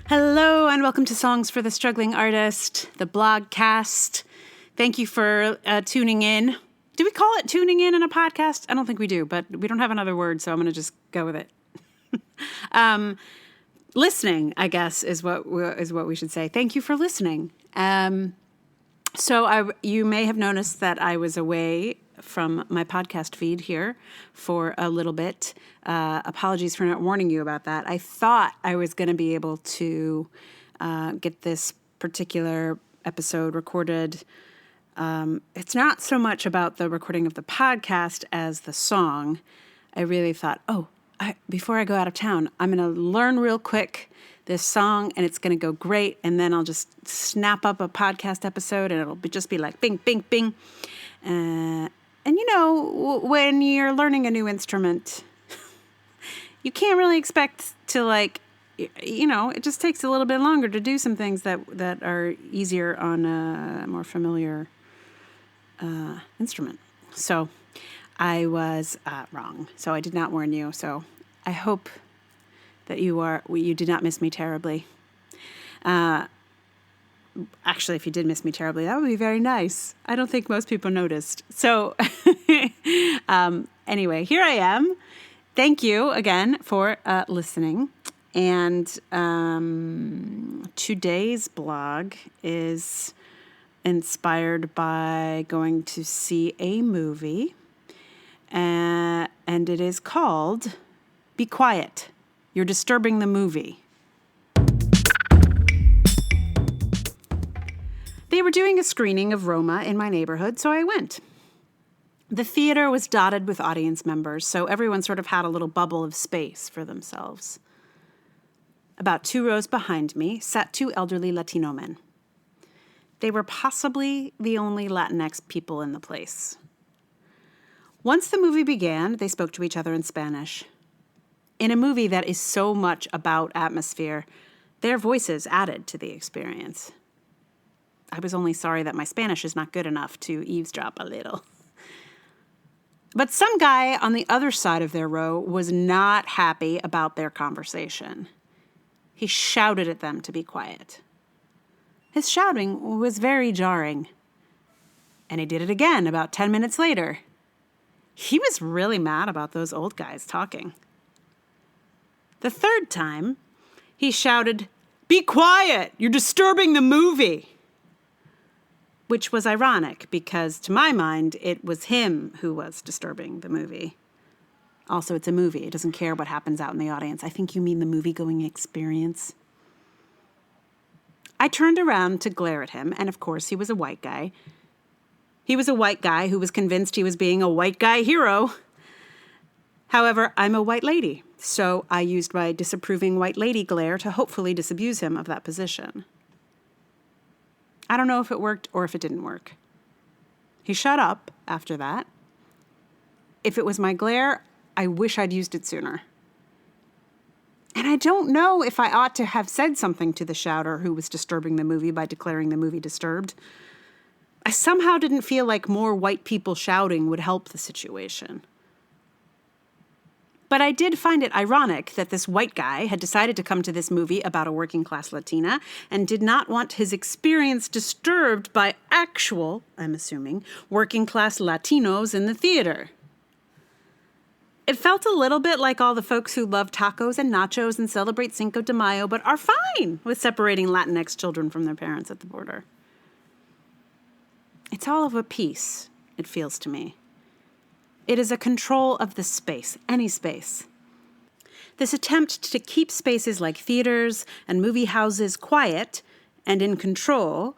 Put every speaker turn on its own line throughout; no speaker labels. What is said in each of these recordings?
Hello and welcome to Songs for the Struggling Artist, the blogcast. Thank you for tuning in. Do we call it tuning in a podcast? I don't think we do, but we don't have another word, so I'm going to just go with it. Listening, I guess, is what we should say. Thank you for listening. You may have noticed that I was away from my podcast feed here for a little bit. Apologies for not warning you about that. I thought I was going to be able to get this particular episode recorded. It's not so much about the recording of the podcast as the song. I really thought, before I go out of town, I'm going to learn real quick this song, and it's going to go great, and then I'll just snap up a podcast episode, and it'll just be like bing, bing, bing. And you know, when you're learning a new instrument, you can't really expect to it just takes a little bit longer to do some things that are easier on a more familiar instrument. So I was wrong. So I did not warn you. So I hope that you did not miss me terribly. Actually, if you did miss me terribly, that would be very nice. I don't think most people noticed. So anyway, here I am. Thank you again for listening. And today's blog is inspired by going to see a movie. And it is called Be Quiet. You're Disturbing the Movie. They were doing a screening of Roma in my neighborhood, so I went. The theater was dotted with audience members, so everyone sort of had a little bubble of space for themselves. About 2 rows behind me sat 2 elderly Latino men. They were possibly the only Latinx people in the place. Once the movie began, they spoke to each other in Spanish. In a movie that is so much about atmosphere, their voices added to the experience. I was only sorry that my Spanish is not good enough to eavesdrop a little. But some guy on the other side of their row was not happy about their conversation. He shouted at them to be quiet. His shouting was very jarring. And he did it again about 10 minutes later. He was really mad about those old guys talking. The third time, he shouted, "Be quiet! You're disturbing the movie!" Which was ironic because, to my mind, it was him who was disturbing the movie. Also, it's a movie. It doesn't care what happens out in the audience. I think you mean the movie-going experience. I turned around to glare at him, and of course, he was a white guy. He was a white guy who was convinced he was being a white guy hero. However, I'm a white lady, so I used my disapproving white lady glare to hopefully disabuse him of that position. I don't know if it worked or if it didn't work. He shut up after that. If it was my glare, I wish I'd used it sooner. And I don't know if I ought to have said something to the shouter who was disturbing the movie by declaring the movie disturbed. I somehow didn't feel like more white people shouting would help the situation. But I did find it ironic that this white guy had decided to come to this movie about a working-class Latina and did not want his experience disturbed by actual, I'm assuming, working-class Latinos in the theater. It felt a little bit like all the folks who love tacos and nachos and celebrate Cinco de Mayo but are fine with separating Latinx children from their parents at the border. It's all of a piece, it feels to me. It is a control of the space, any space. This attempt to keep spaces like theaters and movie houses quiet and in control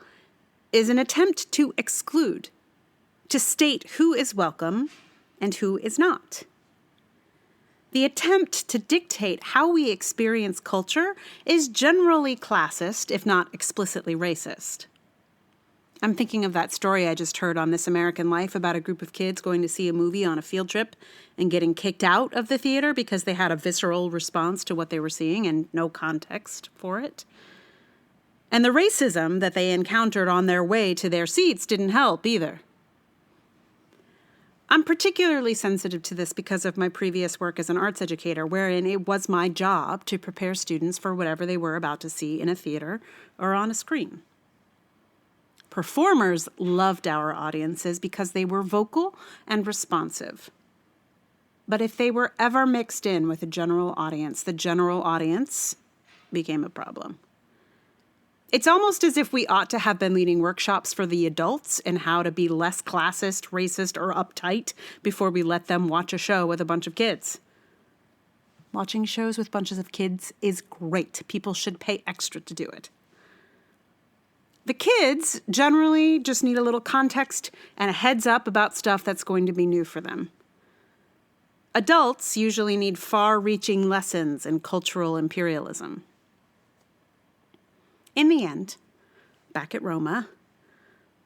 is an attempt to exclude, to state who is welcome and who is not. The attempt to dictate how we experience culture is generally classist, if not explicitly racist. I'm thinking of that story I just heard on This American Life about a group of kids going to see a movie on a field trip and getting kicked out of the theater because they had a visceral response to what they were seeing and no context for it. And the racism that they encountered on their way to their seats didn't help either. I'm particularly sensitive to this because of my previous work as an arts educator, wherein it was my job to prepare students for whatever they were about to see in a theater or on a screen. Performers loved our audiences because they were vocal and responsive. But if they were ever mixed in with the general audience became a problem. It's almost as if we ought to have been leading workshops for the adults in how to be less classist, racist, or uptight before we let them watch a show with a bunch of kids. Watching shows with bunches of kids is great. People should pay extra to do it. The kids generally just need a little context and a heads up about stuff that's going to be new for them. Adults usually need far-reaching lessons in cultural imperialism. In the end, back at Roma,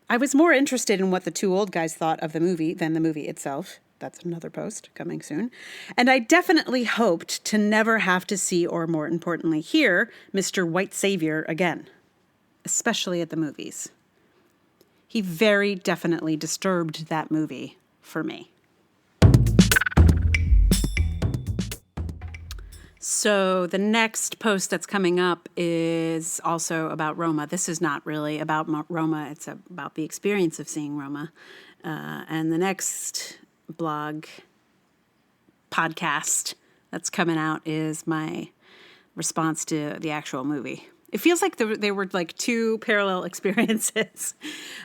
I was more interested in what the two old guys thought of the movie than the movie itself. That's another post coming soon. And I definitely hoped to never have to see, or more importantly, hear Mr. White Savior again, especially at the movies. He very definitely disturbed that movie for me. So the next post that's coming up is also about Roma. This is not really about Roma. It's about the experience of seeing Roma. And the next podcast that's coming out is my response to the actual movie. It feels like they were like two parallel experiences.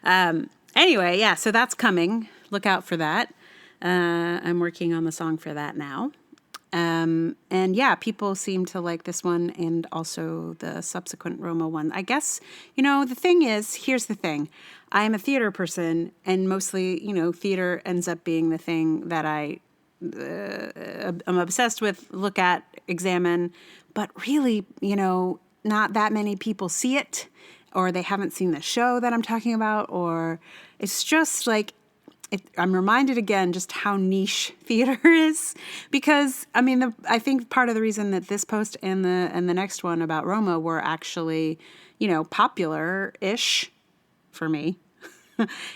Anyway, yeah, so that's coming. Look out for that. I'm working on the song for that now. And yeah, people seem to like this one and also the subsequent Roma one. I guess, the thing is, here's the thing. I am a theater person, and mostly, theater ends up being the thing that I'm obsessed with, look at, examine, but really, not that many people see it, or they haven't seen the show that I'm talking about, or it's just like, I'm reminded again just how niche theater is, because I think part of the reason that this post and the next one about Roma were actually, popular-ish for me,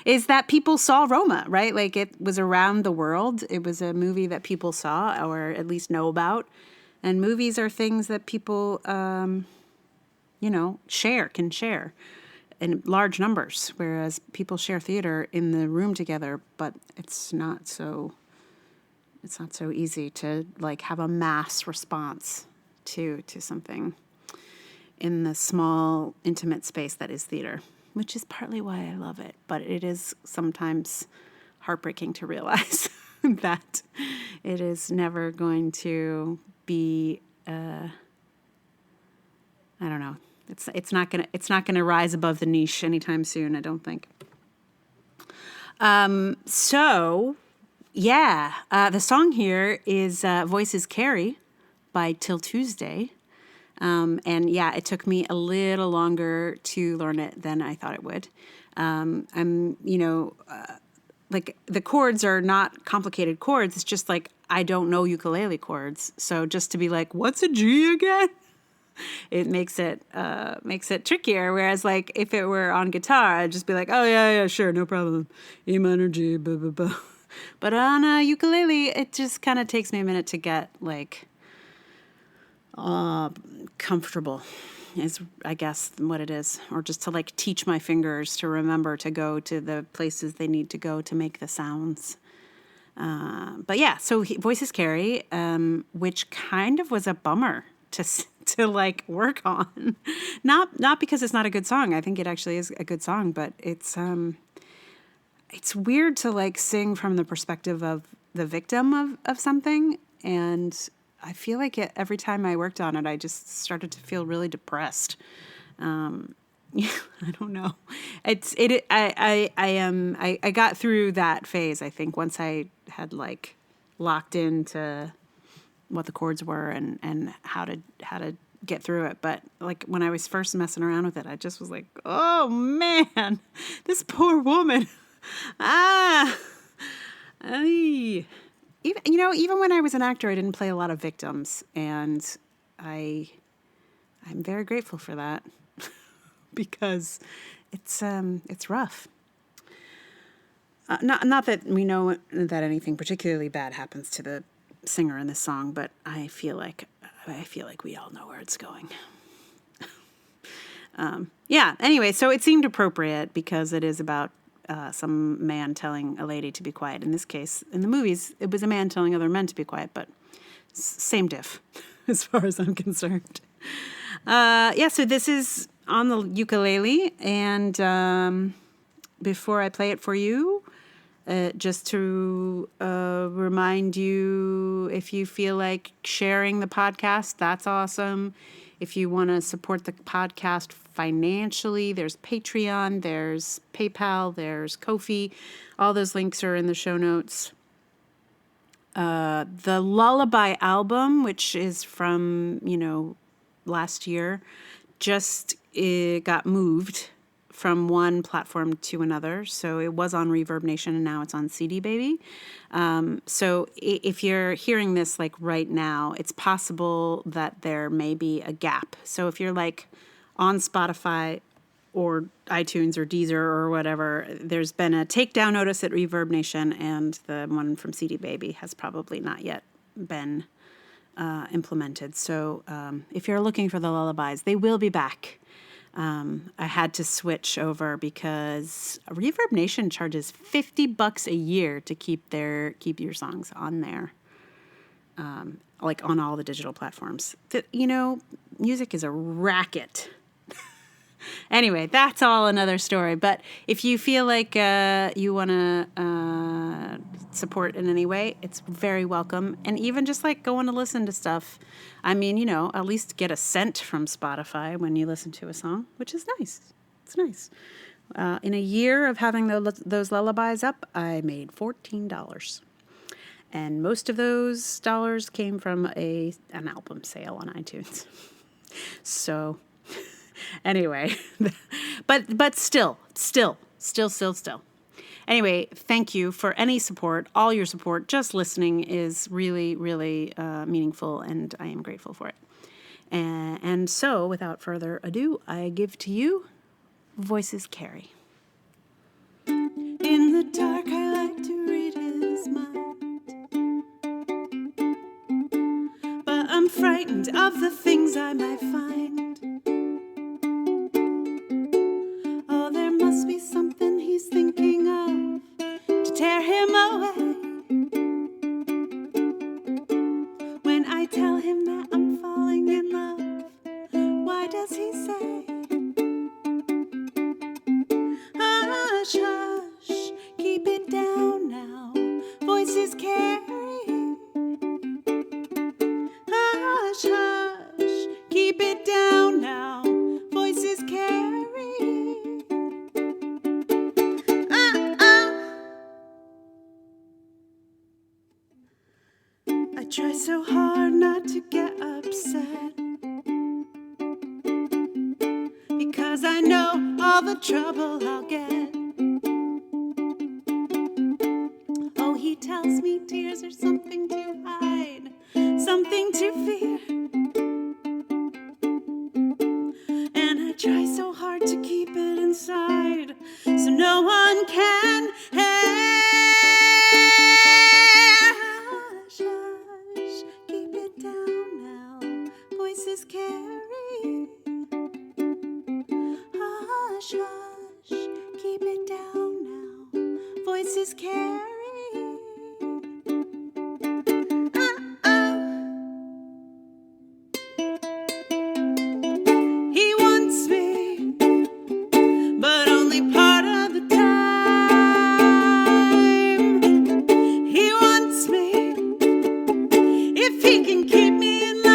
is that people saw Roma, right? Like it was around the world. It was a movie that people saw or at least know about, and movies are things that people, can share in large numbers, whereas people share theater in the room together, but it's not so easy to like have a mass response to something in the small, intimate space that is theater, which is partly why I love it. But it is sometimes heartbreaking to realize that it is never going to be, I don't know. It's not gonna rise above the niche anytime soon, I don't think. So yeah, the song here is Voices Carry by Till Tuesday. And yeah, it took me a little longer to learn it than I thought it would. Like the chords are not complicated chords. It's just like, I don't know ukulele chords. So just to be like, what's a G again? It makes it trickier. Whereas like if it were on guitar, I'd just be like, oh yeah, sure, no problem. E minor, G, blah, blah, blah. But on a ukulele, it just kind of takes me a minute to get like comfortable is I guess what it is, or just to like teach my fingers to remember to go to the places they need to go to make the sounds. But yeah, so Voices Carry, which kind of was a bummer to like work on. Not because it's not a good song. I think it actually is a good song, but it's weird to like sing from the perspective of the victim of something. And I feel like every time I worked on it, I just started to feel really depressed. I don't know. I got through that phase, I think, once I had like locked into what the chords were and how to get through it. But like when I was first messing around with it, I just was like, oh man, this poor woman. Even when I was an actor, I didn't play a lot of victims, and I'm very grateful for that because it's rough. Not that we know that anything particularly bad happens to the singer in this song, but I feel like we all know where it's going. Yeah. Anyway, so it seemed appropriate because it is about some man telling a lady to be quiet. In this case, in the movies, it was a man telling other men to be quiet, but same diff, as far as I'm concerned. Yeah. So this is on the ukulele, and before I play it for you, just to remind you, if you feel like sharing the podcast, that's awesome. If you want to support the podcast financially, there's Patreon, there's PayPal, there's Ko-fi. All those links are in the show notes. The Lullaby album, which is from, last year, just got moved from one platform to another. So it was on Reverb Nation and now it's on CD Baby. So if you're hearing this like right now, it's possible that there may be a gap. So if you're like on Spotify or iTunes or Deezer or whatever, there's been a takedown notice at Reverb Nation, and the one from CD Baby has probably not yet been implemented. So if you're looking for the lullabies, they will be back. I had to switch over because Reverb Nation charges $50 a year to keep your songs on there, like on all the digital platforms. Music is a racket. Anyway, that's all another story. But if you feel like you want to support in any way, it's very welcome. And even just like going to listen to stuff, I mean, at least get a cent from Spotify when you listen to a song, which is nice. It's nice. In a year of having those lullabies up, I made $14. And most of those dollars came from an album sale on iTunes. So... Anyway, but still. Anyway, thank you for any support, all your support. Just listening is really, really meaningful, and I am grateful for it. And so, without further ado, I give to you Voices Carry. In the dark, I like to read his mind, but I'm frightened of the things I might find. Must be something he's thinking of to tear him away. When I tell him that I'm falling in love, why does he say, hush, hush, keep it down now, voices carry. Hush, hush, keep it down now, voices carry. I try so hard not to get upset, because I know all the trouble I'll get. Oh, he tells me tears are something to hide, something to fear. And I try so hard to keep it inside, so no one can hear. Voices carry. Hush, hush, keep it down now. Voices carry. He wants me, but only part of the time. He wants me if he can keep me in line.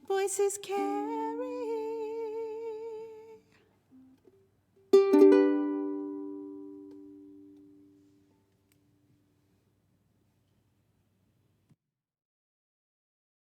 Voices carry